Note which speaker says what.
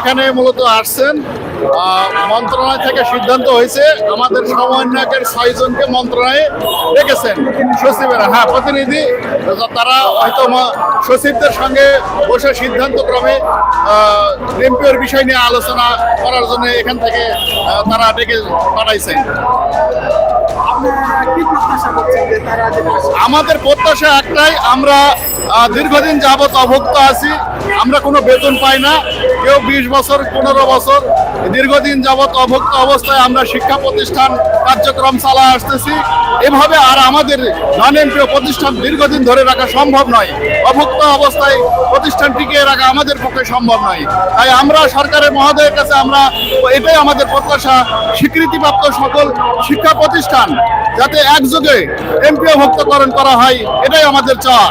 Speaker 1: এখানে মূলত আসছেন, মন্ত্রণালয় থেকে সিদ্ধান্ত হয়েছে আমাদের সমন্বয়কের 6 জনকে মন্ত্রণালয়ে রেখেছেন সচিবেরা, হ্যাঁ প্রতিনিধি, তারা হয়তো সচিবদের সঙ্গে বসে সিদ্ধান্ত ক্রমে এমপিওর বিষয় নিয়ে আলোচনা করার জন্য এখান থেকে তারা ডেকে পাঠাইছেন। আমাদের প্রত্যাশা একটাই, আমরা দীর্ঘদিন যাবৎ অভুক্ত আছি, আমরা কোনো বেতন পাই না, কেউ 20 বছর 15 বছর দীর্ঘদিন যাবৎ অভুক্ত অবস্থায় আমরা শিক্ষা প্রতিষ্ঠান কার্যক্রম চালা আসতেছি। এভাবে আর আমাদের নন এমপিও প্রতিষ্ঠান দীর্ঘদিন ধরে রাখা সম্ভব নয়, অভুক্ত অবস্থায় প্রতিষ্ঠান টিকিয়ে রাখা আমাদের পক্ষে সম্ভব নয়। তাই আমরা সরকারের মহোদয়ের কাছে এটাই আমাদের প্রত্যাশা, স্বীকৃতিপ্রাপ্ত সকল শিক্ষা প্রতিষ্ঠান যাতে একযোগে এমপিও ভুক্তকরণ করা হয়, এটাই আমাদের চাওয়া।